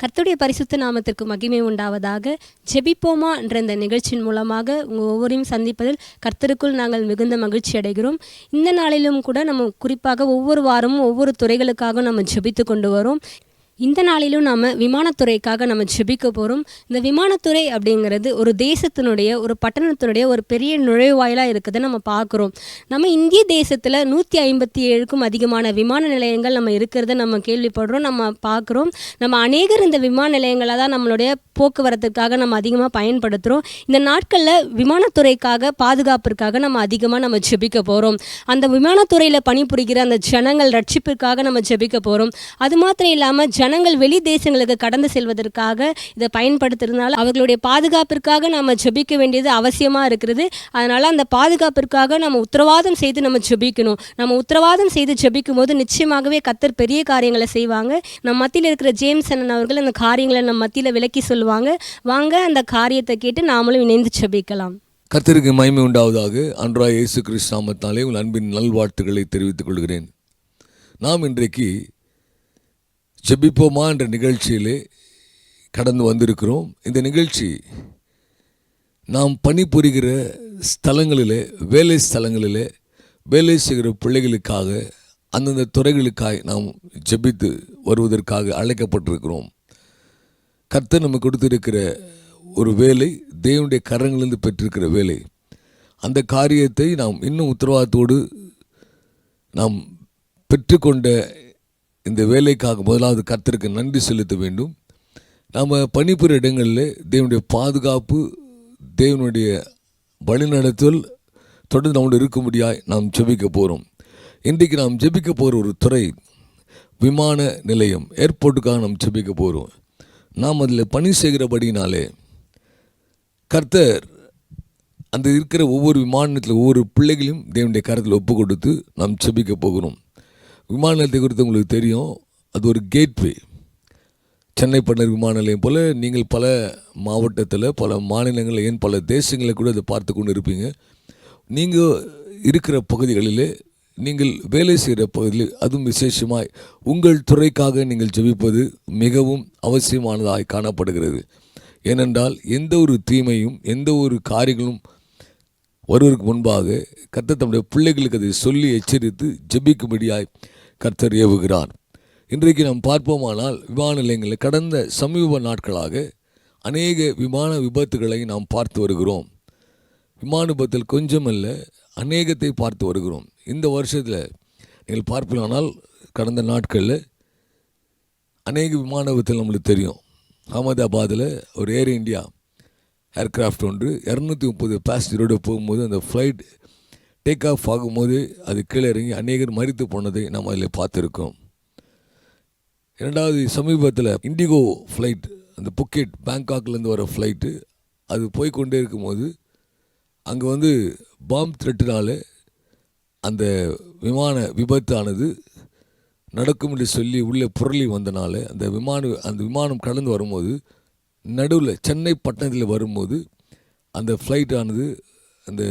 கர்த்தருடைய பரிசுத்த நாமத்திற்கு மகிமை உண்டாவதாக. ஜெபிப்போமா என்ற இந்த நிகழ்ச்சியின் மூலமாக உங்கள் ஒவ்வொருவரையும் சந்திப்பதில் கர்த்தருக்குள் நாங்கள் மிகுந்த மகிழ்ச்சி அடைகிறோம். இந்த நாளிலும் கூட நம்ம குறிப்பாக ஒவ்வொரு வாரமும் ஒவ்வொரு துறைகளுக்காக நம்ம ஜெபித்து கொண்டு வரோம். இந்த நாளிலும் நாம் விமானத்துறைக்காக நம்ம ஜெபிக்க போகிறோம். இந்த விமானத்துறை அப்படிங்கிறது ஒரு தேசத்தினுடைய ஒரு பட்டணத்தினுடைய ஒரு பெரிய நுழைவாயிலாக இருக்கிறத நம்ம பார்க்குறோம். நம்ம இந்திய தேசத்தில் 157க்கும் அதிகமான விமான நிலையங்கள் நம்ம இருக்கிறத நம்ம கேள்விப்படுறோம், நம்ம பார்க்குறோம். நம்ம அநேகர் இந்த விமான நிலையங்களை தான் நம்மளுடைய போக்குவரத்துக்காக நம்ம அதிகமாக பயன்படுத்துகிறோம். இந்த நாட்களில் விமானத்துறைக்காக பாதுகாப்பிற்காக நம்ம ஜெபிக்க போகிறோம். அந்த விமானத்துறையில் பணிபுரிகிற அந்த ஜனங்கள் ரட்சிப்பிற்காக நம்ம ஜெபிக்க போகிறோம். அது மாத்திரம் இல்லாமல் ஜனங்கள் வெளி தேசங்களுக்கு கடந்து செல்வதற்காக இதை பயன்படுத்துறதுனால அவர்களுடைய பாதுகாப்பிற்காக நம்ம ஜெபிக்க வேண்டியது அவசியமாக இருக்கிறது. அதனால் அந்த பாதுகாப்பிற்காக நம்ம உத்தரவாதம் செய்து நம்ம ஜெபிக்கணும். நம்ம உத்தரவாதம் செய்து ஜெபிக்கும் போது நிச்சயமாகவே கர்த்தர் பெரிய காரியங்களை செய்வாங்க. நம்ம மத்தியில் இருக்கிற ஜேம்ஸ் அண்ணன் அவர்கள் அந்த காரியங்களை நம்ம மத்தியில் விளக்கி சொல்லுவாங்க. வாங்க அந்த காரியத்தை கேட்டு நாமளும் இணைந்து ஜெபிக்கலாம். கர்த்தருக்கு மகிமை உண்டாவதாக. அன்றாய் இயேசு கிறிஸ்து நாமத்தினாலே உங்கள் அன்பின் நல்வாழ்த்துக்களை தெரிவித்துக் கொள்கிறேன். நாம் இன்றைக்கு ஜெபிப்போமா என்ற நிகழ்ச்சியிலே கடந்து வந்திருக்கிறோம். இந்த நிகழ்ச்சி நாம் பணிபுரிகிற ஸ்தலங்களிலே, வேலை ஸ்தலங்களிலே வேலை செய்கிற பிள்ளைகளுக்காக, அந்தந்த துறைகளுக்காக நாம் ஜெபித்து வருவதற்காக அழைக்கப்பட்டிருக்கிறோம். கர்த்தர் நமக்கு கொடுத்திருக்கிற ஒரு வேலை, தேவனுடைய கரங்களிலிருந்து பெற்றிருக்கிற வேலை. அந்த காரியத்தை நாம் இன்னும் உத்தரவாதத்தோடு நாம் பெற்றுக்கொண்ட இந்த வேலைக்காக முதலாவது கர்த்தருக்கு நன்றி செலுத்த வேண்டும். நாம் பணிபுரிய இடங்களில் தேவனுடைய பாதுகாப்பு, தேவனுடைய வழிநடத்தல் தொடர்ந்து நம்மளோட இருக்கும்படியாய் நாம் ஜெபிக்க போகிறோம். இன்றைக்கு நாம் ஜெபிக்க போகிற ஒரு துறை விமான நிலையம், ஏர்போர்ட்டுக்காக நாம் ஜெபிக்க போகிறோம். நாம் அதில் பணி செய்கிறபடினாலே கர்த்தர் அந்த இருக்கிற ஒவ்வொரு விமானத்தில் ஒவ்வொரு பிள்ளைகளையும் தேவனுடைய கரத்தில் ஒப்பு கொடுத்து நாம் ஜெபிக்க போகிறோம். விமான நிலையத்தை குறித்து உங்களுக்கு தெரியும், அது ஒரு கேட்வே. சென்னை பட்டணம் விமான நிலையம் போல் நீங்கள் பல மாவட்டத்தில், பல மாநிலங்களில், ஏன் பல தேசங்களில் கூட அதை பார்த்து கொண்டு இருப்பீங்க. நீங்கள் இருக்கிற பகுதிகளில், நீங்கள் வேலை செய்கிற பகுதியில், அதுவும் விசேஷமாய் உங்கள் துறைக்காக நீங்கள் ஜெபிப்பது மிகவும் அவசியமானதாய் காணப்படுகிறது. ஏனென்றால் எந்த ஒரு தீமையும் எந்த ஒரு காரியங்களும் வருவதற்கு முன்பாக கர்த்தர் தம்முடைய பிள்ளைகளுக்கு அதை சொல்லி எச்சரித்து ஜெபிக்கும்படியாய் கர்த்தர் ஏவுகிறார். இன்றைக்கு நாம் பார்ப்போமானால் விமான நிலையங்களில் கடந்த சமீப நாட்களாக அநேக விமான விபத்துகளை நாம் பார்த்து வருகிறோம். விமான விபத்தில் கொஞ்சமல்ல, அநேகத்தை பார்த்து வருகிறோம். இந்த வருஷத்தில் நீங்கள் பார்ப்பீங்களானால் கடந்த நாட்களில் அநேக விமான விபத்தில் நம்மளுக்கு தெரியும். அகமதாபாத்தில் ஒரு ஏர் இந்தியா ஏர்கிராஃப்ட் ஒன்று 230 பேசஞ்சரோடு போகும்போது அந்த ஃப்ளைட் டேக் ஆஃப் ஆகும்போது அது கீழே இறங்கி அநேகர் மரித்து போனதை நாம் அதில் பார்த்துருக்கோம். இரண்டாவது சமீபத்தில் இண்டிகோ ஃப்ளைட், அந்த புக்கெட் பேங்காக்லேருந்து வர ஃப்ளைட்டு, அது போய்கொண்டே இருக்கும்போது அங்கே பாம் த்ரெட்டினால் அந்த விமான விபத்தானது நடக்கும் என்று சொல்லி உள்ளே புரளி வந்தனால அந்த விமானம் கடந்து வரும்போது நடுவில் சென்னை பட்டணத்தில் வரும்போது அந்த ஃப்ளைட்டானது அந்த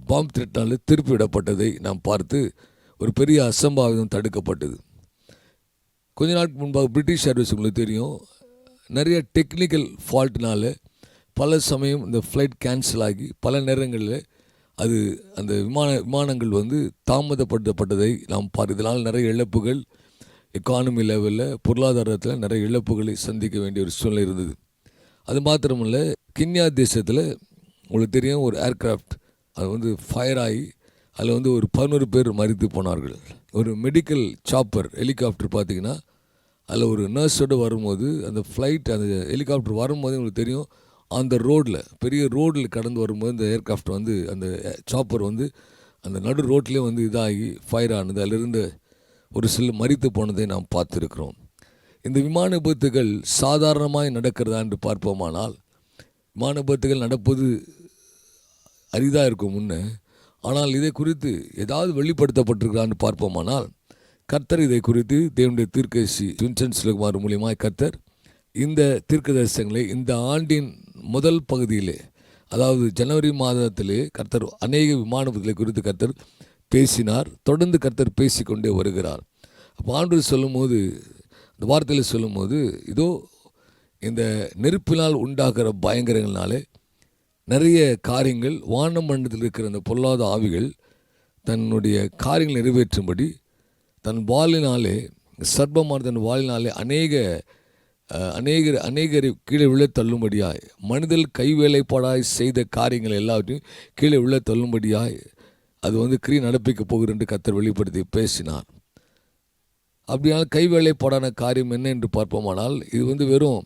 பாம் த்ரெட்டால் திருப்பி விடப்பட்டதை நாம் பார்த்து ஒரு பெரிய அசம்பாவிதம் தடுக்கப்பட்டது. கொஞ்ச நாட்களுக்கு முன்பாக பிரிட்டிஷ் ஏர்வேஸ் உங்களுக்கு தெரியும், நிறைய டெக்னிக்கல் ஃபால்ட்னால பல சமயம் இந்த ஃப்ளைட் கேன்சல் ஆகி பல நேரங்களில் அது அந்த விமானங்கள் தாமதப்படுத்தப்பட்டதை நாம் பார்த்து, இதனால் நிறைய இழப்புகள், எக்கானமி லெவலில் பொருளாதாரத்தில் நிறைய இழப்புகளை சந்திக்க வேண்டிய ஒரு சூழ்நிலை இருந்தது. அது மாத்திரமில்ல, கின்யா தேசத்தில் உங்களுக்கு தெரியும் ஒரு ஏர்கிராஃப்ட் அது ஃபயர் ஆகி அதில் ஒரு 11 பேர் மரித்து போனார்கள். ஒரு மெடிக்கல் சாப்பர் ஹெலிகாப்டர் பார்த்திங்கன்னா அதில் ஒரு நர்ஸோடு வரும்போது அந்த ஃப்ளைட், அந்த ஹெலிகாப்டர் வரும்போது உங்களுக்கு தெரியும், அந்த ரோட்டில் பெரிய ரோட்டில் கடந்து வரும்போது இந்த ஏர்கிராஃப்ட் அந்த சாப்பர் அந்த நடு ரோட்லேயே இதாகி ஃபயர் ஆனது. அதிலிருந்து ஒரு சில மரித்து போனதை நாம் பார்த்துருக்கிறோம். இந்த விமான விபத்துகள் சாதாரணமாய் நடக்கிறதா என்று பார்ப்போமானால், விமான விபத்துகள் நடப்பது அரிதாக இருக்கும் முன்னே. ஆனால் இதை குறித்து ஏதாவது வெளிப்படுத்தப்பட்டிருக்கிறான்னு பார்ப்போமானால், கர்த்தர் இதை குறித்து தேவனுடைய தீர்க்கதரிசி வின்சென்ட் சுலகுமார் மூலியமாய் கர்த்தர் இந்த தீர்க்கதரிசனங்களை இந்த ஆண்டின் முதல் பகுதியிலே, அதாவது ஜனவரி மாதத்திலே கர்த்தர் அநேக விமான விபத்துகளை குறித்து கர்த்தர் பேசினார். தொடர்ந்து கர்த்தர் பேசிக்கொண்டே வருகிறார். அப்போ ஆண்டவர் சொல்லும்போது, இந்த வார்த்தையில் சொல்லும்போது, இதோ இந்த நெருப்பினால் உண்டாகிற பயங்கரங்களாலே நிறைய காரியங்கள் வானமண்டலத்தில் இருக்கிற அந்த பொல்லாத ஆவிகள் தன்னுடைய காரியங்களை நிறைவேற்றும்படி தன் வாளினாலே சர்ப்பமான தன் வாளினாலே அநேகரை கீழே விழ தள்ளும்படியாய் மனிதல் கைவேலைப்பாடாய் செய்த காரியங்கள் எல்லாவற்றையும் கீழே விழ தள்ளும்படியாய் அது கிரியை நடப்பிக்க போகிறது என்று கர்த்தர் வெளிப்படுத்தி பேசினார். அப்படியானால் கைவேலைப்பாடான காரியம் என்ன என்று பார்ப்போமானால் இது வெறும்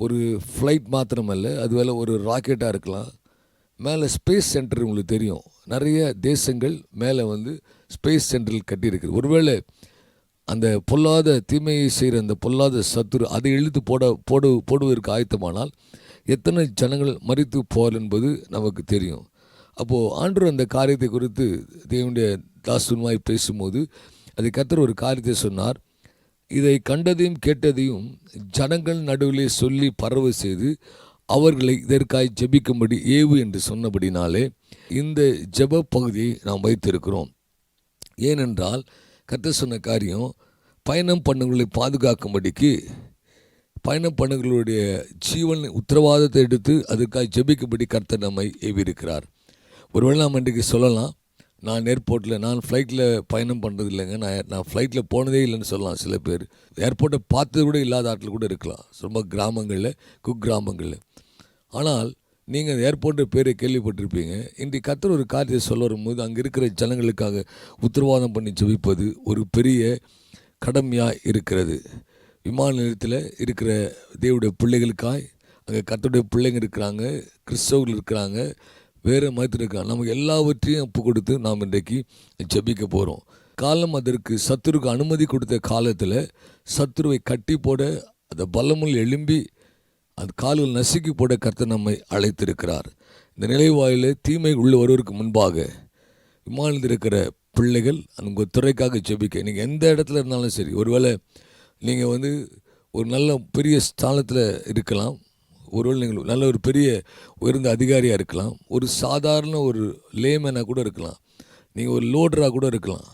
ஒரு ஃப்ளைட் மாத்திரமல்ல, அதுவேளை ஒரு ராக்கெட்டாக இருக்கலாம். மேலே ஸ்பேஸ் சென்டர் உங்களுக்கு தெரியும், நிறைய தேசங்கள் மேலே ஸ்பேஸ் சென்டரில் கட்டியிருக்குது. ஒருவேளை அந்த பொல்லாத தீமையை செய்கிற அந்த பொல்லாத சத்துரு அதை இழுத்து போடுவதற்கு ஆயத்தமானால் எத்தனை ஜனங்கள் மரித்து போவார் என்பது நமக்கு தெரியும். அப்போது ஆண்டவர் அந்த காரியத்தை குறித்து தேவனுடைய தாசுமாய் பேசும்போது அதை கர்த்தர் ஒரு காரியத்தை சொன்னார். இதை கண்டதையும் கேட்டதையும் ஜனங்கள் நடுவிலே சொல்லி பரவ செய்து அவர்களை இதற்காய் ஜெபிக்கும்படி ஏவு என்று சொன்னபடினாலே இந்த ஜெப பகுதியை நாம் வைத்திருக்கிறோம். ஏனென்றால் கர்த்தர் சொன்ன காரியம் பயணம் பண்ணுகளை பாதுகாக்கும்படிக்கு பயணம் பண்ணுகளுடைய ஜீவன் உத்தரவாதத்தை எடுத்து அதற்காக ஜெபிக்கும்படி கர்த்தர் நம்மை ஏவியிருக்கிறார். ஒருவேளை நாம் இன்றைக்கு சொல்லலாம், நான் ஏர்போர்ட்டில் நான் ஃப்ளைட்டில் பயணம் பண்ணுறது இல்லைங்க, நான் ஃப்ளைட்டில் போனதே இல்லைன்னு சொல்லலாம். சில பேர் ஏர்போர்ட்டை பார்த்தது கூட இல்லாத ஆட்கள் கூட இருக்கலாம், ரொம்ப கிராமங்களில் குக்கிராமங்களில். ஆனால் நீங்கள் ஏர்போர்ட்டு பேரை கேள்விப்பட்டிருப்பீங்க. இன்றைக்கு கர்த்தர் ஒரு காரியத்தை சொல்ல வரும்போது அங்கே இருக்கிற ஜனங்களுக்காக உத்தரவாதம் பண்ணி ஜெபிப்பது ஒரு பெரிய கடமையாக இருக்கிறது. விமான நிலையத்தில் இருக்கிற தேவனுடைய பிள்ளைகளுக்காய் அங்கே கர்த்தருடைய பிள்ளைங்க இருக்கிறாங்க, கிறிஸ்தவர்கள் இருக்கிறாங்க, வேறு மதத்தில் இருக்காங்க. நமக்கு எல்லாவற்றையும் ஒப்பு கொடுத்து நாம் இன்றைக்கு ஜெபிக்க போகிறோம். காலம் அதற்கு சத்துருக்கு அனுமதி கொடுத்த காலத்தில் சத்துருவை கட்டி போட அந்த பலமுள் எழும்பி அந்த கால்கள் நசுக்கி போட கர்த்தர் நம்மை அழைத்திருக்கிறார். இந்த நிலைவாயில் தீமை உள்ள வருவதற்கு முன்பாக விமானத்தில் இருக்கிற பிள்ளைகள் உங்கள் துறைக்காக ஜெபிக்க நீங்கள் எந்த இடத்துல இருந்தாலும் சரி, ஒருவேளை நீங்கள் ஒரு நல்ல பெரிய ஸ்தானத்தில் இருக்கலாம், ஒருவேளை நீங்கள் நல்ல ஒரு பெரிய உயர்ந்த அதிகாரியாக இருக்கலாம், ஒரு சாதாரண ஒரு லேமேனாக கூட இருக்கலாம், நீங்கள் ஒரு லோடராக கூட இருக்கலாம்.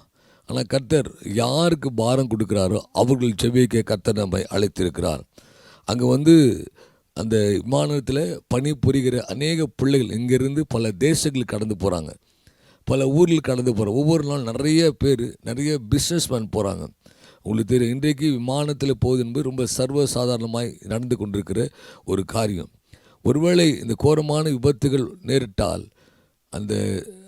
ஆனால் கர்த்தர் யாருக்கு பாரம் கொடுக்குறாரோ அவர்கள் ஜெபிக்க கர்த்தர் நம்மை அழைத்திருக்கிறார். அங்கே அந்த விமானத்தில் பணிபுரிகிற அநேக பிள்ளைகள் இங்கேருந்து பல தேசங்களுக்கு கடந்து போகிறாங்க, பல ஊரில் கடந்து போகிறாங்க. ஒவ்வொரு நாள் நிறைய பேர் நிறைய பிஸ்னஸ்மேன் போகிறாங்க. உங்களுக்கு தெரியும், இன்றைக்கு விமானத்தில் போகுது என்பது ரொம்ப சர்வசாதாரணமாய் நடந்து கொண்டிருக்கிற ஒரு காரியம். ஒருவேளை இந்த கோரமான விபத்துகள் நேரிட்டால் அந்த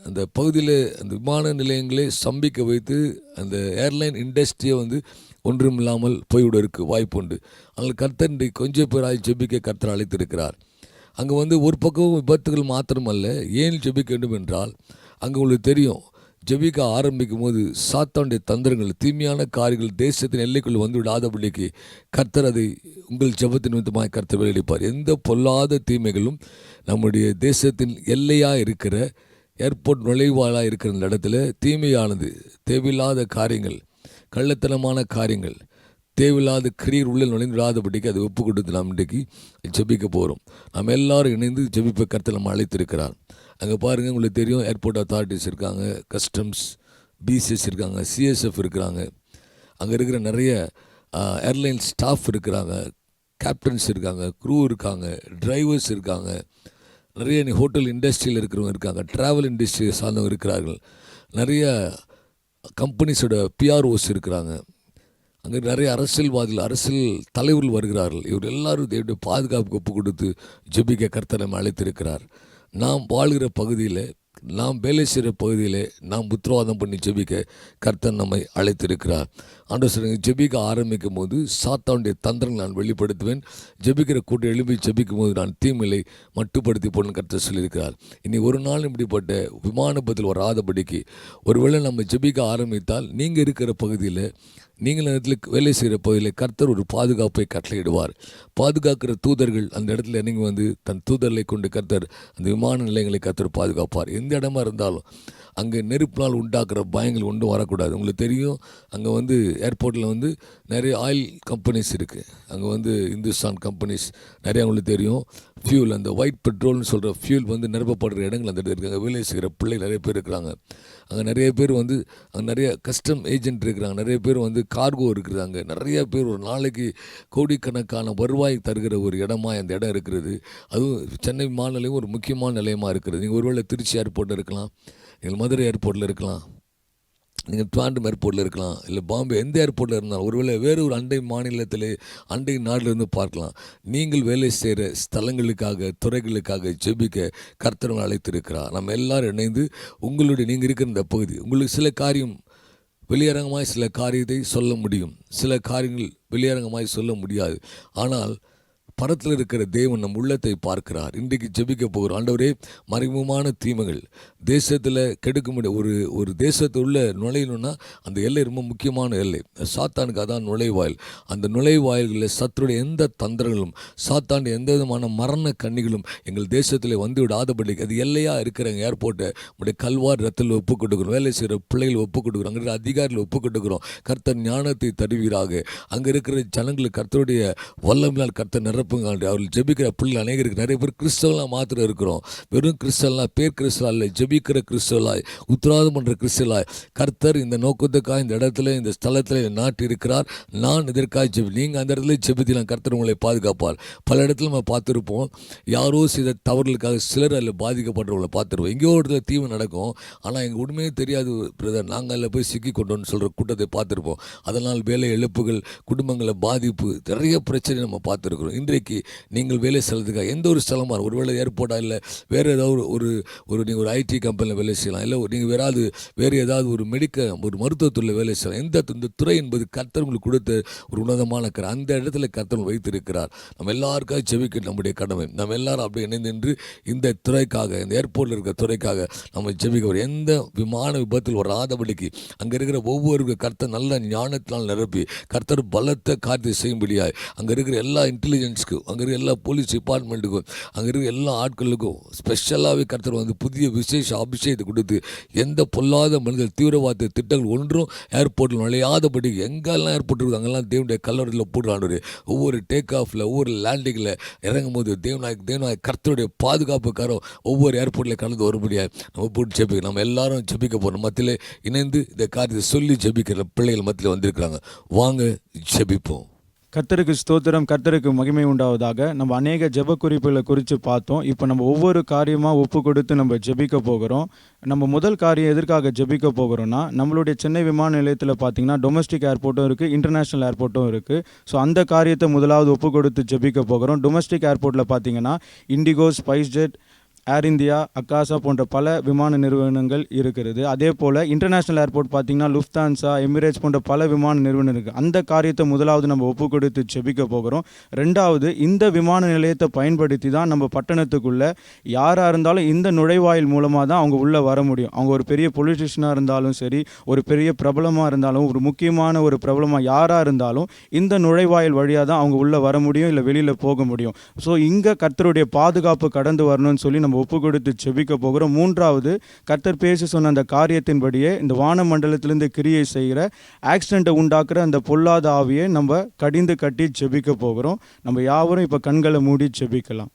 அந்த பகுதியில் அந்த விமான நிலையங்களே ஸ்தம்பிக்க வைத்து அந்த ஏர்லைன் இண்டஸ்ட்ரியை ஒன்றும் இல்லாமல் போய்விடுவதற்கு வாய்ப்பு உண்டு. அதனால் கர்த்தர் இன்றைக்கு கொஞ்சம் பேராய் ஜெபிக்க கர்த்தர் அழைத்திருக்கிறார். அங்கே ஒரு பக்கம் விபத்துகள் மாத்திரமல்ல, ஏன் ஜெபிக்க வேண்டும் என்றால் அங்கே உங்களுக்கு தெரியும், ஜெபிக்க ஆரம்பிக்கும் போது சாத்தானுடைய தந்திரங்கள் தீமையான காரியங்கள் தேசத்தின் எல்லைக்குள் விடாதபடிக்கு கர்த்தர் அதை உங்கள் ஜெபத்தின் நிமித்தமாக கர்த்தர் வெளியிடுப்பார். எந்த பொல்லாத தீமைகளும் நம்முடைய தேசத்தின் எல்லையாக இருக்கிற ஏர்போர்ட் நுழைவாளாக இருக்கிற இந்த இடத்துல தீமையானது தேவையில்லாத காரியங்கள், கள்ளத்தனமான காரியங்கள், தேவையில்லாத கிரியர் உள்ள நுழைந்துவிடாதபடிக்கு அதை ஒப்பு கொடுத்து நாம் இன்றைக்கு ஜெபிக்க போகிறோம். நாம் எல்லாரும் இணைந்து ஜெபிப்ப கர்த்தர் நம்ம அழைத்திருக்கிறார். அங்கே பாருங்கள், உங்களுக்கு தெரியும், ஏர்போர்ட் அத்தாரிட்டிஸ் இருக்காங்க, கஸ்டம்ஸ், பிசிஎஸ் இருக்காங்க, சிஎஸ்எஃப் இருக்கிறாங்க, அங்கே இருக்கிற நிறைய ஏர்லைன் ஸ்டாஃப் இருக்கிறாங்க, கேப்டன்ஸ் இருக்காங்க, க்ரூ இருக்காங்க, டிரைவர்ஸ் இருக்காங்க, நிறைய ஹோட்டல் இண்டஸ்ட்ரியில் இருக்கிறவங்க இருக்காங்க, ட்ராவல் இண்டஸ்ட்ரியை சார்ந்தவங்க இருக்கிறார்கள், நிறைய கம்பெனிஸோட பிஆர்ஓஸ் இருக்கிறாங்க, அங்கே நிறைய அரசியல் தலைவர்கள் வருகிறார்கள். இவர் எல்லாரும் தேவனுடைய பாதுகாப்புக்கு ஒப்பு கொடுத்து ஜெபிக்க கர்த்தர் நம்மை அழைத்திருக்கிறார். நாம் வாழ்கிற பகுதியில், நாம் வேலை செய்கிற பகுதியில் நாம் உத்தரவாதம் பண்ணி ஜெபிக்க கர்த்தர் நம்மை அழைத்திருக்கிறார். ஆண்டவர் சொல்லுங்க, ஜெபிக்க ஆரம்பிக்கும் போது சாத்தானுடைய தந்திரங்கள் நான் வெளிப்படுத்துவேன், ஜெபிக்கிற கூட்டம் எழுப்பி ஜெபிக்கும் போது நான் தீமையை மட்டுப்படுத்தி போன்னு கர்த்தர் சொல்லியிருக்கிறார். இனி ஒரு நாள் இப்படிப்பட்ட விமானப்பத்தில் வராதபடிக்கு ஒருவேளை நம்ம ஜெபிக்க ஆரம்பித்தால் நீங்கள் இருக்கிற பகுதியில், நீங்கள் இடத்துல வேலை செய்கிற பகுதியில் கர்த்தர் ஒரு பாதுகாப்பை கட்டளையிடுவார். பாதுகாக்கிற தூதர்கள் அந்த இடத்துல இறங்கி தன் தூதர்களை கொண்டு கர்த்தர் அந்த விமான நிலையங்களை கர்த்தர் பாதுகாப்பார். எந்த இடமா இருந்தாலும் அங்கே நெருப்பினால் உண்டாக்குற பயங்கள் ஒன்றும் வரக்கூடாது. உங்களுக்கு தெரியும், அங்கே ஏர்போர்ட்டில் நிறைய ஆயில் கம்பெனிஸ் இருக்குது. அங்கே இந்துஸ்தான் கம்பெனிஸ் நிறையா உங்களுக்கு தெரியும். ஃபியூல், அந்த ஒயிட் பெட்ரோல்னு சொல்கிற ஃபியூல் நிரப்பப்படுற இடங்கள் அந்த இடத்துல இருக்காங்க. வேலை செய்கிற பிள்ளை நிறைய பேர் இருக்கிறாங்க. அங்கே நிறைய பேர் அங்கே நிறைய கஸ்டம் ஏஜென்ட் இருக்கிறாங்க, நிறைய பேர் கார்கோ இருக்குது. அங்கே நிறைய பேர் ஒரு நாளைக்கு கோடிக்கணக்கான வருவாய் தருகிற ஒரு இடமா அந்த இடம் இருக்கிறது. அதுவும் சென்னை விமான நிலையம் ஒரு முக்கியமான நிலையமாக இருக்கிறது. நீங்கள் ஒருவேளை திருச்சி ஏர்போர்ட்டில் இருக்கலாம், நீங்கள் மதுரை ஏர்போர்ட்டில் இருக்கலாம், நீங்கள் ட்ராண்டம் ஏர்போர்ட்டில் இருக்கலாம், இல்லை பாம்பே எந்த ஏர்போர்ட்டில் இருந்தாலும், ஒருவேளை வேறு ஒரு அண்டை மாநிலத்தில் அண்டை நாட்டிலிருந்து பார்க்கலாம். நீங்கள் வேலை செய்கிற ஸ்தலங்களுக்காக துறைகளுக்காக ஜெபிக்க கர்த்தர் உங்களை அழைத்திருக்கிறார். நம்ம எல்லாரும் இணைந்து நீங்கள் இருக்கிற இந்த பகுதி உங்களுக்கு சில காரியம் வெளியரங்கமாய் சில காரியத்தை சொல்ல முடியும், சில காரியங்கள் வெளியரங்கமாய் சொல்ல முடியாது. ஆனால் பரத்தில் இருக்கிற தேவன் நம் உள்ளத்தை பார்க்கிறார். இன்றைக்கு ஜெபிக்க போகிறோம். ஆண்டவரே, மறைமுகமான தீமைகள் தேசத்தில் கெடுக்க முடியும். ஒரு தேசத்தை உள்ள நுழையணும்னா அந்த எல்லை ரொம்ப முக்கியமான எல்லை. சாத்தானுக்கு அதான் நுழைவாயில். அந்த நுழைவாயில்களில் சத்துருடைய எந்த தந்திரங்களும் சாத்தானுடைய எந்த விதமான மரண கண்ணிகளும் எங்கள் தேசத்தில் வந்து விடாதபடி அது எல்லையாக இருக்கிற ஏர்போர்ட்டை உடைய கல்வார் ரத்தில் ஒப்பு கொடுக்குறோம். வேலை செய்கிற பிள்ளைகள் ஒப்பு கொடுக்குறோம். அங்கே இருக்கிற அதிகாரிகள் ஒப்பு கொடுக்குறோம். கர்த்தர் ஞானத்தை தருவீராக. அங்கே இருக்கிற ஜனங்களுக்கு கர்த்தருடைய வல்லமையால் கர்த்தர் நிரப்புங்க. அவர்கள் ஜெபிக்கிற பிள்ளைகள் அநேகருக்கு நிறைய பேர் கிறிஸ்தவலாக மாத்திரம் இருக்கிறோம். வெறும் கிறிஸ்தவலாக பேர் கிறிஸ்தவ இல்லை, ஜெபிக்கிற கிறிஸ்தவலாய் உத்தரவாதம் பண்ணுற கிறிஸ்தவலாய் கர்த்தர் இந்த நோக்கத்துக்காக இந்த இடத்துல இந்த ஸ்தலத்தில் நாட்டி இருக்கிறார். நான் இதற்காக நீங்கள் அந்த இடத்துல ஜெபித்தலாம். கர்த்தர் உங்களை பாதுகாப்பார். பல இடத்துல நம்ம பார்த்துருப்போம், யாரோ சில தவறுகளுக்காக சிலர் அதில் பாதிக்கப்பட்டவங்களை பார்த்துருப்போம். எங்கேயோ இடத்துல தீவு நடக்கும், ஆனால் எங்கள் உண்மையே தெரியாது பிரதர், நாங்கள் அதில் போய் சிக்கி கொண்டோன்னு சொல்கிற கூட்டத்தை பார்த்துருப்போம். அதனால் வேலை இழப்புகள், குடும்பங்களை பாதிப்பு, நிறைய பிரச்சனை நம்ம பார்த்துருக்குறோம். இன்றைக்கு நீங்கள் வேலை செய்யறதுக்காக எந்த ஒரு ஸ்தலமாக ஒருவேளை ஏர்போர்ட்டாக இல்லை வேறு ஏதாவது நீங்கள் ஒரு ஐடி கம்பெனியில் வேலை செய்யலாம், இல்லை நீங்கள் வேறு ஏதாவது ஒரு ஒரு மருத்துவத்துறையில் வேலை செய்யலாம். இந்த துறை என்பது கர்த்தர் உங்களுக்கு கொடுத்த ஒரு உன்னதமான அந்த இடத்துல கர்த்தர் வைத்திருக்கிறார். நம்ம எல்லாருக்காக ஜெபிக்க நம்முடைய கடமை. நம்ம எல்லாரும் அப்படி இணைந்து நின்று இந்த துறைக்காக, இந்த ஏர்போர்ட்டில் இருக்கிற துறைக்காக நம்ம ஜெபிக்க வரும். எந்த விமான விபத்தில் வராதபடிக்கு அங்கே இருக்கிற ஒவ்வொரு கர்த்தர் நல்ல ஞானத்தினால் நிரப்பி கர்த்தர் பலத்த காரியத்தை செய்யும்படியாய் அங்கே இருக்கிற எல்லா இன்டெலிஜென்ஸ்க்கு, அங்கே இருக்கிற எல்லா போலீஸ் டிபார்ட்மெண்ட்டுக்கும், அங்கே இருக்கிற எல்லா ஆட்களுக்கும் ஸ்பெஷலாகவே கர்த்தர் வந்து புதிய விசேஷ அபிஷேகத்தை கொடுத்து எந்த பொல்லாத மனிதர்கள் தீவிரவாத திட்டங்கள் ஒன்றும் ஏர்போர்ட்டில் நுழையாதபடி எங்கெல்லாம் ஏர்போர்ட் இருக்குது அங்கெல்லாம் தேவனுடைய கல்லறையில் போடுறாண்டு. ஒவ்வொரு டேக் ஆஃபில் ஒவ்வொரு லேண்டிங்கில் இறங்கும் போது தேவனாய் கர்த்தருடைய பாதுகாப்புக்காரம் ஒவ்வொரு ஏர்போர்ட்டில் கலந்து வரும்படியாக நம்ம போட்டு ஜெபிக்க நம்ம எல்லாரும் ஜெபிக்க போகிறோம். மத்தியில் இணைந்து இந்த காரியத்தை சொல்லி ஜெபிக்கிற பிள்ளைகள் மத்தியில் வந்திருக்கிறாங்க. வாங்க ஜெபிப்போம். கர்த்தருக்கு ஸ்தோத்திரம், கர்த்தருக்கு மகிமை உண்டாவதாக. நம்ம அநேக ஜெப குறிப்புகளை குறித்து பார்த்தோம். இப்போ நம்ம ஒவ்வொரு காரியமாக ஒப்பு கொடுத்து நம்ம ஜெபிக்க போகிறோம். நம்ம முதல் காரியம் எதற்காக ஜெபிக்க போகிறோம்னா, நம்மளுடைய சென்னை விமான நிலையத்தில் பார்த்தீங்கன்னா டொமஸ்டிக் ஏர்போர்ட்டும் இருக்குது, இன்டர்நேஷ்னல் ஏர்போர்ட்டும் இருக்குது. ஸோ அந்த காரியத்தை முதலாவது ஒப்பு கொடுத்து ஜெபிக்க போகிறோம். டொமஸ்டிக் ஏர்போர்ட்டில் பார்த்தீங்கன்னா இண்டிகோ, ஸ்பைஸ்ஜெட், ஏர் இந்தியா, அக்காசா போன்ற பல விமான நிறுவனங்கள் இருக்கிறது. அதே போல் இன்டர்நேஷ்னல் ஏர்போர்ட் பார்த்திங்கன்னா லுஃப்தான்சா, எமிரேட்ஸ் போன்ற பல விமான நிறுவனம் இருக்குது. அந்த காரியத்தை முதலாவது நம்ம ஒப்பு கொடுத்து ஜெபிக்க போகிறோம். ரெண்டாவது, இந்த விமான நிலையத்தை பயன்படுத்தி தான் நம்ம பட்டணத்துக்குள்ளே யாராக இருந்தாலும் இந்த நுழைவாயில் மூலமாக தான் அவங்க உள்ளே வர முடியும். அவங்க ஒரு பெரிய பொலிட்டிஷியனாக இருந்தாலும் சரி, ஒரு பெரிய பிரபலமாக இருந்தாலும், ஒரு முக்கியமான ஒரு பிரபலமாக யாராக இருந்தாலும் இந்த நுழைவாயில் வழியாக தான் அவங்க உள்ளே வர முடியும், இல்லை வெளியில் போக முடியும். ஸோ இங்கே கர்த்தருடைய பாதுகாப்பு கடந்து வரணும்னு சொல்லி நம்ம ஒப்பு கொடுத்து ஜெபிக்க போகிறோம். மூன்றாவது, கர்த்தர் பேசி சொன்ன அந்த காரியத்தின்படியே இந்த வான மண்டலத்திலிருந்து கிரியை செய்கிற ஆக்சிடென்ட்டை உண்டாக்குற அந்த பொல்லாத ஆவியை நம்ம கடிந்து கட்டி ஜெபிக்க போகிறோம். நம்ம யாவரும் இப்போ கண்களை மூடி ஜெபிக்கலாம்.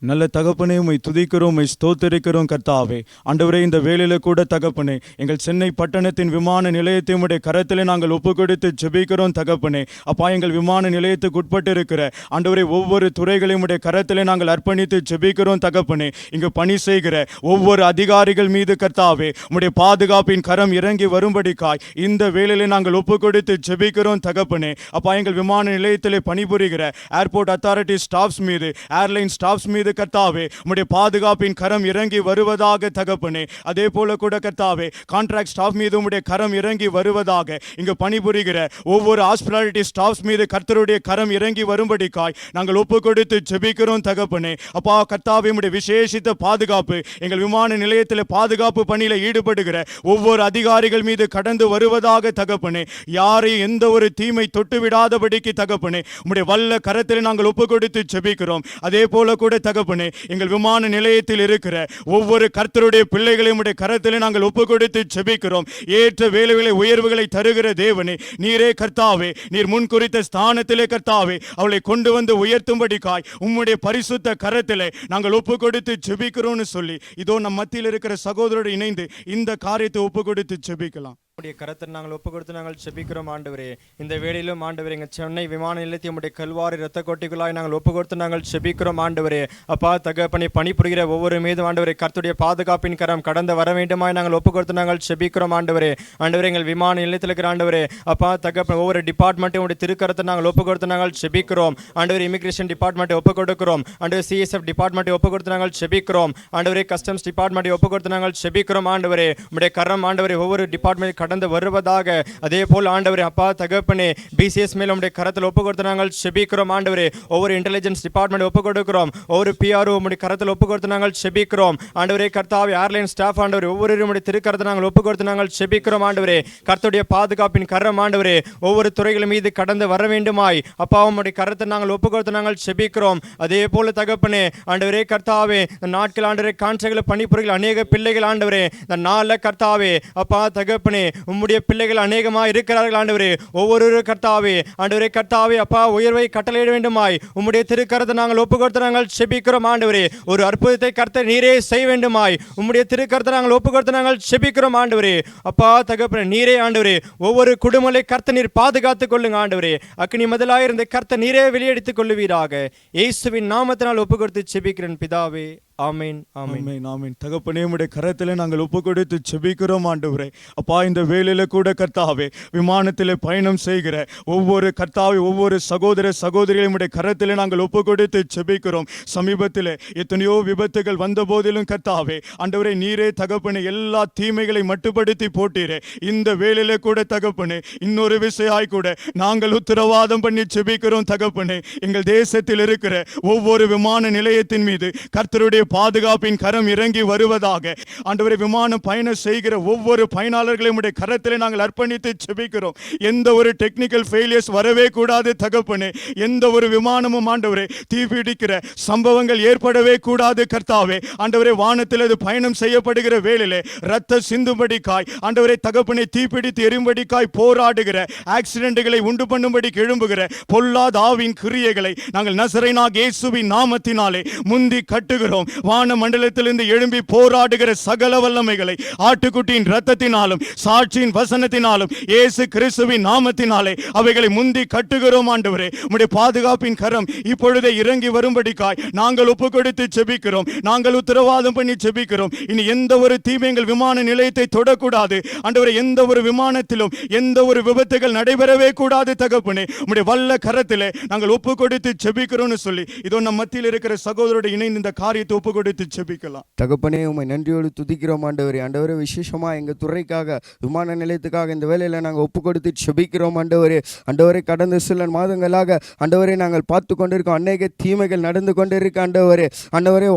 நல்ல தகப்பனே, உம்மை துதிக்கிறோம், உம்மை ஸ்தோத்திரிக்கிறோம் கர்த்தாவே. ஆண்டவரே, இந்த வேளையில கூட தகப்பனே, எங்கள் சென்னை பட்டணத்தின் விமான நிலையத்தை உம்முடைய கரத்திலே நாங்கள் ஒப்பு கொடுத்து ஜெபிக்கிறோம் தகப்பனே. அப்பா, எங்கள் விமான நிலையத்துக்கு உட்பட்டு இருக்கிற ஆண்டவரே ஒவ்வொரு துறைகளையும் உம்முடைய கரத்திலே நாங்கள் அர்ப்பணித்து ஜெபிக்கிறோம் தகப்பனே. இங்கு பணி செய்கிற ஒவ்வொரு அதிகாரிகள் மீது கர்த்தாவே உம்முடைய பாதுகாப்பின் கரம் இறங்கி வரும்படிக்காய் இந்த வேளையிலே நாங்கள் ஒப்பு கொடுத்து ஜெபிக்கிறோம் தகப்பனே. அப்பா, எங்கள் விமான நிலையத்திலே பணிபுரிகிற ஏர்போர்ட் அத்தாரிட்டி ஸ்டாஃப்ஸ் மீது, ஏர்லைன் ஸ்டாஃப்ஸ் மீது கர்த்தாவே உம்முடைய பாதுகாப்பின் கரம் இறங்கி வருவதாக தகப்பனே. அதே போல கூட கர்த்தாவே கான்ட்ராக்ட் ஸ்டாஃப் மீது உம்முடைய கரம் இறங்கி வருவதாக, இங்கு பணிபுரிகிற ஒவ்வொரு ஹாஸ்பிட்டாலிட்டி ஸ்டாஃப்ஸ் மீது கர்த்தருடைய கரம் இறங்கி வரும்படிக்காய் நாங்கள் ஒப்பு கொடுத்து ஜெபிக்கிறோம் தகப்பனே. அப்பா கர்த்தாவே, உம்முடைய விசேஷித்த பாதுகாப்பு எங்கள் விமான நிலையத்தில் பாதுகாப்பு பணியில் ஈடுபடுகிற ஒவ்வொரு அதிகாரிகள் மீது கடந்து வருவதாக தகப்பனே. யாரையும் எந்த ஒரு தீமை தொட்டு விடாதபடிக்கு தகப்பனே உம்முடைய வல்ல கரத்தில் நாங்கள் ஒப்பு கொடுத்து ஜெபிக்கிறோம். அதே போல கூட தகப்பனே, எங்கள் விமான நிலையத்தில் இருக்கிற ஒவ்வொரு கர்த்தருடைய பிள்ளைகளையும் உடைய கரத்திலே நாங்கள் ஒப்பு கொடுத்து ஜெபிக்கிறோம். ஏற்ற வேலைகளை உயர்வுகளை தருகிற தேவனே, நீரே கர்த்தாவே, நீர் முன் குறித்த ஸ்தானத்திலே கர்த்தாவே அவளை கொண்டு வந்து உயர்த்தும்படிக்காய் உம்முடைய பரிசுத்த கரத்திலே நாங்கள் ஒப்பு கொடுத்து ஜெபிக்கிறோம்னு சொல்லி இதோ நம் மத்தியில் இருக்கிற சகோதரரோடு இணைந்து இந்த காரியத்தை ஒப்பு கொடுத்து ஜெபிக்கலாம். உடைய கரத்தில் நாங்கள் ஒப்பு கொடுத்து நாங்கள் செபிக்கிறோம் ஆண்டவரே. இந்த வேளையிலும் ஆண்டவரே எங்கள் சென்னை விமான நிலையத்தை உடைய கல்வாரி இரத்த கோட்டைக்குள்ளாய் நாங்கள் ஒப்பு கொடுத்து நாங்கள் செபிக்கிறோம் ஆண்டவரே. அப்பா தகப்பனை பணிபுரிகிற ஒவ்வொரு மீதும் ஆண்டவரே கர்த்தருடைய பாதுகாப்பின் கரம் கடந்து வர வேண்டுமாய் நாங்கள் ஒப்பு கொடுத்து நாங்கள் செபிக்கிறோம் ஆண்டவரே. ஆண்டவரே எங்கள் விமான நிலையத்தில் இருக்கிற ஆண்டவரே அப்பா தகப்பன் ஒவ்வொரு டிபார்ட்மெண்ட்டையும் உடைய திருக்கரத்தை நாங்கள் ஒப்பு கொடுத்து நாங்கள் செபிக்கிறோம் ஆண்டவரே. இமிகிரேஷன் டிபார்ட்மெண்ட்டை ஒப்பு கொடுக்கிறோம் ஆண்டவரே. CSF டிபார்ட்மெண்ட்டை ஒப்பு கொடுத்து நாங்கள் செபிக்கிறோம் ஆண்டவரே. கஸ்டம்ஸ் டிபார்ட்மெண்ட்டை ஒப்பு கொடுத்து நாங்கள் செபிக்கிறோம் ஆண்டவரே. உடைய கரம் ஆண்டவரே ஒவ்வொரு டிபார்ட்மெண்ட் கடந்து வருவதாக. அதே போல் ஆண்டவரே அப்பா தகப்பனே BCS மேல் உடைய கரத்தில் ஒப்பு கொடுத்து நாங்கள் செபிக்கிறோம் ஆண்டவரே. ஒவ்வொரு இன்டெலிஜென்ஸ் டிபார்ட்மெண்ட் ஒப்பு கொடுக்கிறோம், ஒவ்வொரு PRO உடைய கரத்தில் ஒப்பு கொடுத்து நாங்கள் செபிக்கிறோம் ஆண்டவரே. கர்த்தாவே ஏர்லைன் ஸ்டாஃப் ஆண்டவரே ஒவ்வொருவருடைய திருக்கரத்தை நாங்கள் ஒப்பு கொடுத்து நாங்கள் செபிக்கிறோம் ஆண்டவரே. கர்த்தருடைய பாதுகாப்பின் கரம் ஆண்டவரே ஒவ்வொரு துறைகள் மீது கடந்து வர வேண்டுமாய் அப்பா உம்முடைய கரத்தை நாங்கள் ஒப்பு கொடுத்து நாங்கள் செபிக்கிறோம். அதே போல தகப்பனே ஆண்டவரே கர்த்தாவே இந்த நாட்கள் ஆண்டவரே கான்ட்ராக்ட்ல பணிபுரிகிற அநேக பிள்ளைகள் ஆண்டவரே இந்த நாள்ல கர்த்தாவே அப்பா தகப்பனே உம்முடைய பிள்ளைகள் அநேகமாக இருக்கிறார்கள் ஆண்டவரே. ஒவ்வொரு கர்த்தாவே ஆண்டவரே கர்த்தாவே அப்பா உயர்வை கட்டளையிட வேண்டுமாய் உம்முடைய திருக்கரத்தை நாங்கள் ஒப்பு கொடுத்து நாங்கள் செபிக்கிறோம் ஆண்டவரே. ஒரு அற்புதத்தை கர்த்தர் நீரே செய்ய வேண்டுமாய் உம்முடைய திருக்கரத்தை நாங்கள் ஒப்பு கொடுத்து நாங்கள் செபிக்கிறோம் ஆண்டவரே. அப்பா தகப்பனே நீரே ஆண்டவரே ஒவ்வொரு குடும்பங்களை கர்த்தர் நீர் பாதுகாத்துக் கொள்ளுங்க ஆண்டவரே. அக்னி முதலாயிருந்த கர்த்தர் நீரே வெளியெடுத்துக் கொள்ளுவீராக. இயேசுவின் நாமத்தினால் ஒப்பு கொடுத்து செபிக்கிறேன் பிதாவே. ஆமென் ஆமென் ஆமென். தகப்பனே உம்முடைய கரத்தில் நாங்கள் ஒப்பு கொடுத்து செபிக்கிறோம் ஆண்டவரே. அப்பா இந்த வேளையில கூட கர்த்தாவே விமானத்தில் பயணம் செய்கிற ஒவ்வொரு கர்த்தாவே ஒவ்வொரு சகோதர சகோதரிகளையும் உம்முடைய கரத்தில் நாங்கள் ஒப்பு கொடுத்து செபிக்கிறோம். சமீபத்தில் எத்தனையோ விபத்துகள் வந்த போதிலும் கர்த்தாவே ஆண்டவரே நீரே தகப்பனே எல்லா தீமைகளை மட்டுப்படுத்தி போட்டீரே. இந்த வேளையில கூட தகப்பனே இன்னொரு விஷயாய் கூட நாங்கள் உத்தரவாதம் பண்ணி செபிக்கிறோம் தகப்பனே. எங்கள் தேசத்தில் இருக்கிற ஒவ்வொரு விமான நிலையத்தின் மீது கர்த்தருடைய பாதுகாப்பின் கரம் இறங்கி வருவதாக. ஆண்டவரே விமானம் பயணம் செய்கிற ஒவ்வொரு பயனாளர்களையும் உடைய கரத்திலே நாங்கள் அர்ப்பணித்து செபிக்கிறோம். எந்த ஒரு டெக்னிக்கல் ஃபெயிலியர்ஸ் வரவே கூடாது தகப்பனே. எந்த ஒரு விமானமும் ஆண்டவரே தீப்பிடிக்கிற சம்பவங்கள் ஏற்படவே கூடாது கர்த்தாவே. ஆண்டவரே வானத்தில் அது பயணம் செய்யப்படுகிற வேளையிலே ரத்த சிந்தும்படிக்காய் ஆண்டவரே தகப்பனை தீப்பிடித்து எரியும்படிக்காய் போராடுகிற ஆக்சிடென்ட்களை உண்டு பண்ணும்படி எழும்புகிற பொல்லாத ஆவின் கிரியைகளை நாங்கள் நசரேயனாகிய இயேசுவின் நாமத்தினாலே முந்தி கட்டுகிறோம். வான மண்டலத்திலிருந்து எழும்பி போராடுகிற சகல வல்லமைகளை ஆட்டுக்குட்டியின் இரத்தத்தினாலும் சாட்சியின் வசனத்தினாலும் இயேசு கிறிஸ்துவின் நாமத்தினாலே அவைகளை முந்தி கட்டுகிறோம் ஆண்டவரே. உம்முடைய பாதுகாப்பின் கரம் இப்பொழுதே இறங்கி வரும்படிக்காய் நாங்கள் ஒப்பு கொடுத்து செபிக்கிறோம். நாங்கள் உத்தரவாதம் பண்ணி செபிக்கிறோம். இனி எந்த ஒரு தீமைகள் விமான நிலையத்தை தொடக்கூடாது ஆண்டவரே. எந்த ஒரு விமானத்திலும் எந்த ஒரு விபத்துகள் நடைபெறவே கூடாது தகப்பனே. உம்முடைய வல்ல கரத்திலே நாங்கள் ஒப்பு கொடுத்து செபிக்கிறோம்னு சொல்லி இதோ நம் மத்தியில் இருக்கிற சகோதரோடு இணைந்து இந்த காரியத்தை ஒப்பு கொடுத்து செபிக்கலாம். தகப்பனே உம்மை நன்றியோடு துதிக்கிறோம் ஆண்டவரே. ஆண்டவரே விசேஷமாக எங்கள் துறைக்காக விமான நிலையத்துக்காக இந்த வேலையில் நாங்கள் ஒப்பு கொடுத்து செபிக்கிறோம் ஆண்டவரே. ஆண்டவரே கடந்த சில மாதங்களாக ஆண்டவரே நாங்கள் பார்த்து கொண்டிருக்கோம் அநேக தீமைகள் நடந்து கொண்டிருக்க ஆண்டவரே. ஆண்டவரே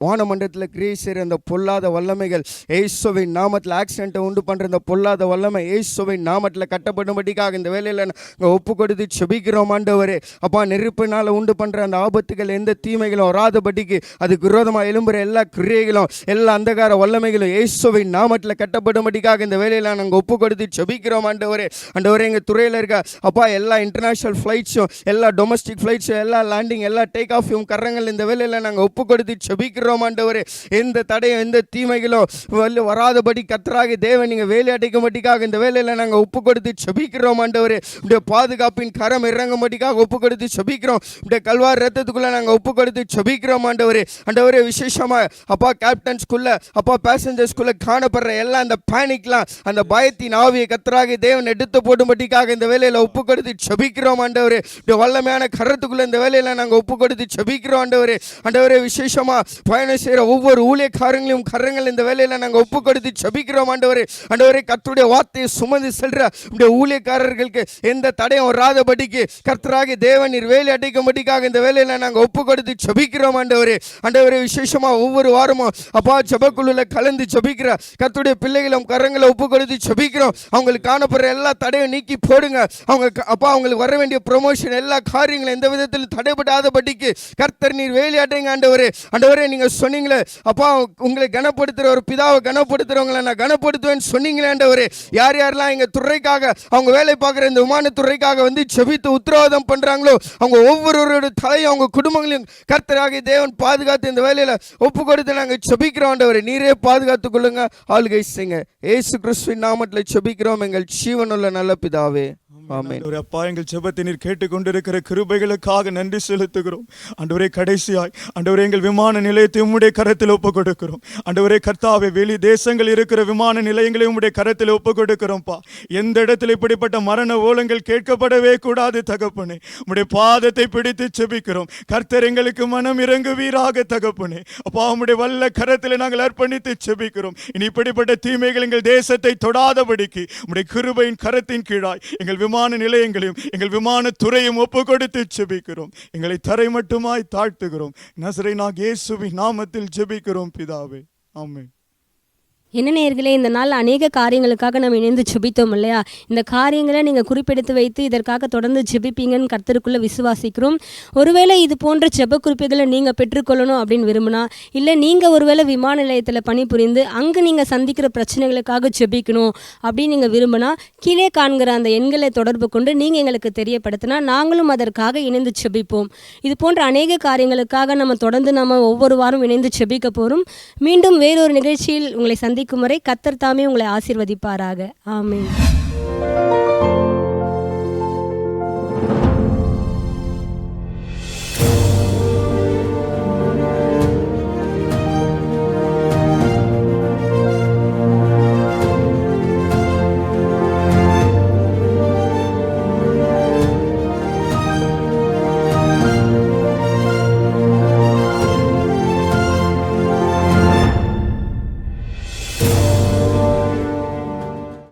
வானமண்டலத்தில் கிரியை செய்கிற அந்த பொல்லாத வல்லமைகள் இயேசுவின் நாமத்தில் ஆக்சிடென்ட்டை உண்டு பண்ணுற இந்த பொல்லாத வல்லமை இயேசுவின் நாமத்தில் கட்டப்படும்படிக்காக இந்த வேலையில் நாங்கள் ஒப்பு கொடுத்து செபிக்கிறோம் ஆண்டவரே. அப்பா நெருப்பினால் உண்டு பண்ணுற அந்த ஆபத்துகள் எந்த தீமைகளும் வராதபடிக்கு அதுக்கு விரோதமாக எழும்புற எல்லா கிரியைகளும் எல்லா அந்தகார வல்லமைகளும் இயேசுவின் நாமத்தில் கட்டப்படும்படிக்காக இந்த வேலையில் நாங்கள் ஒப்பு கொடுத்து செபிக்கிறோம் ஆண்டவரே. ஆண்டவரே எங்கள் துறையில் இருக்க அப்பா எல்லா இன்டர்நேஷ்னல் ஃப்ளைட்ஸும் எல்லா டொமஸ்டிக் ஃப்ளைட்ஸும் எல்லா லேண்டிங் எல்லா டேக் ஆஃபும் கரங்கள் இந்த வேலையில் நாங்கள் ஒப்பு கொடுத்து செபிக்கிறோம் ஆண்டவரே. எந்த தடையும் எந்த தீமைகளும் வராதபடி கர்த்தராகிய தேவன் நீங்கள் வேலை அடைக்கும்படிக்காக இந்த வேலையில் நாங்கள் ஒப்பு கொடுத்து செபிக்கிறோம் ஆண்டவரே. இப்படிய பாதுகாப்பின் கரம் இறங்கும்படிக்காக ஒப்பு கொடுத்து செபிக்கிறோம். இப்படிய கல்வார் ரத்தத்துக்குள்ளே நாங்கள் ஒப்பு கொடுத்து செபிக்கிறோம் ஆண்டவரே. ஆண்டவரே விசேஷமாக அப்பா கேப்டன்ஸ்குள்ள அப்பா பேசஞ்சர்ஸ்குள்ள காணப்படுற எல்லாம் அந்த பேனிக்லாம் அந்த பயத்தின் ஆவியை கர்த்தராகிய தேவன் எடுத்து போடும்படிக்காக இந்த வேலையில் ஒப்பு கொடுத்து செபிக்கிறோம் ஆண்டவரே. இப்படி வல்லமையான கரத்துக்குள்ள இந்த வேலையில் நாங்கள் ஒப்பு கொடுத்து செபிக்கிறோம் ஆண்டவரே. ஆண்டவரே விசேஷமாக பயணம் செய்கிற ஒவ்வொரு ஊழியக்காரங்களையும் கரங்கள் இந்த வேலையில் நாங்கள் ஒப்பு கொடுத்து செபிக்கிறோம் ஆண்டவரே. ஆண்டவரே கர்த்தருடைய வார்த்தையை சுமந்து செல்ற இப்படி ஊழியக்காரர்களுக்கு எந்த தடையும் வராதபடிக்கு கர்த்தராகிய தேவன் நீர் வேலை அடைக்கும்படிக்காக இந்த வேலையில் நாங்கள் ஒப்பு கொடுத்து செபிக்கிறோம் ஆண்டவரே. ஆண்டவரே விசேஷமாக ஒவ்வொரு வாரமும் அப்பா ஜெபக்குழுல கலந்து ஜெபிக்கிற கர்த்தருடைய பிள்ளைகளும் கரங்களை ஒப்பு கொடுத்து ஜெபிக்கிறோம். அவங்களுக்கு காணப்படுற எல்லா தடையும் நீக்கி போடுங்க. அவங்க அப்பா அவங்களுக்கு வர வேண்டிய ப்ரொமோஷன் எல்லா காரியங்களும் எந்த விதத்தில் தடைபடாதபடிக்கு கர்த்தர் நீர் வேலையாட்டுங்க ஆண்டவரே. ஆண்டவரே நீங்கள் சொன்னீங்களே அப்பா உங்களை கனப்படுத்துகிற ஒரு பிதாவை கனப்படுத்துகிறவங்களை நான் கனப்படுத்துவேன்னு சொன்னீங்களே ஆண்டவரே. யார் யாரெல்லாம் எங்கள் துறைக்காக அவங்க வேலை பார்க்குற இந்த விமானத்துறைக்காக வந்து ஜெபித்து உத்தரவாதம் பண்ணுறாங்களோ அவங்க ஒவ்வொருவரோட தலையும் அவங்க குடும்பங்களையும் கர்த்தராகிய தேவன் பாதுகாத்து இந்த வேலையில் ஒப்பு கொடுத்து நாங்கள் செபிக்கிறோம் ஆண்டவரே. நீரே பாதுகாத்துக் கொள்ளுங்க, ஆளுகை செய்யுங்க. இயேசு கிறிஸ்துவின் நாமத்தில் செபிக்கிறோம் எங்கள் ஜீவனுள்ள நல்ல பிதாவே, ஆமென். ஆண்டவரே, அப்பா, எங்கள் ஜெபத்தை நீர் கேட்டுக்கொண்டிருக்கிற கிருபைகளுக்காக நன்றி செலுத்துகிறோம் ஆண்டவரே. கடைசியாய் ஆண்டவரே, எங்கள் விமான நிலையத்தை உம்முடைய கரத்தில் ஒப்பு கொடுக்கிறோம் ஆண்டவரே. கர்த்தாவே, வெளி தேசங்கள் இருக்கிற விமான நிலையங்களை உம்முடைய கரத்தில் ஒப்பு கொடுக்கிறோம்ப்பா. எந்த இடத்துல இப்படிப்பட்ட மரண ஓலங்கள் கேட்கப்படவே கூடாது தகப்பனே. உம்முடைய பாதத்தை பிடித்து செபிக்கிறோம். கர்த்தர் எங்களுக்கு மனம் இறங்குவீராக தகப்பனே. அப்பா, உம்முடைய வல்ல கரத்தில் நாங்கள் அர்ப்பணித்து செபிக்கிறோம். இனி இப்படிப்பட்ட தீமைகள் எங்கள் தேசத்தை தொடாதபடிக்கு உம்முடைய கிருபையின் கரத்தின் கீழாய் எங்கள் விமான நிலையங்களையும் எங்கள் விமான துறையும் ஒப்பு கொடுத்து ஜெபிக்கிறோம். எங்களை தரை மட்டுமாய் தாழ்த்துகிறோம். நசரேயனாகிய இயேசுவின் நாமத்தில் ஜெபிக்கிறோம் பிதாவே, ஆமென். என்ன நேயர்களே, இந்த நாள் அநேக காரியங்களுக்காக நம்ம இணைந்து ஜெபித்தோம் இல்லையா? இந்த காரியங்களை நீங்கள் குறிப்பெடுத்து வைத்து இதற்காக தொடர்ந்து ஜெபிப்பீங்கன்னு கர்த்தருக்குள்ளே விசுவாசிக்கிறோம். ஒருவேளை இது போன்ற ஜெப குறிப்புகளை நீங்கள் பெற்றுக்கொள்ளணும் அப்படின்னு விரும்பினா, இல்லை நீங்கள் ஒருவேளை விமான நிலையத்தில் பணிபுரிந்து அங்கே நீங்கள் சந்திக்கிற பிரச்சனைகளுக்காக ஜெபிக்கணும் அப்படின்னு நீங்கள் விரும்பினா, கீழே காண்கிற அந்த எண்களை தொடர்பு கொண்டு நீங்கள் எங்களுக்கு தெரியப்படுத்தினா நாங்களும் அதற்காக இணைந்து ஜெபிப்போம். இது போன்ற அநேக காரியங்களுக்காக நம்ம தொடர்ந்து ஒவ்வொரு வாரம் இணைந்து ஜெபிக்க போகிறோம். மீண்டும் வேறொரு நிகழ்ச்சியில் உங்களை சந்திக்கும் வரை கர்த்தர் தாமே உங்களை ஆசீர்வதிப்பாராக. ஆமென்.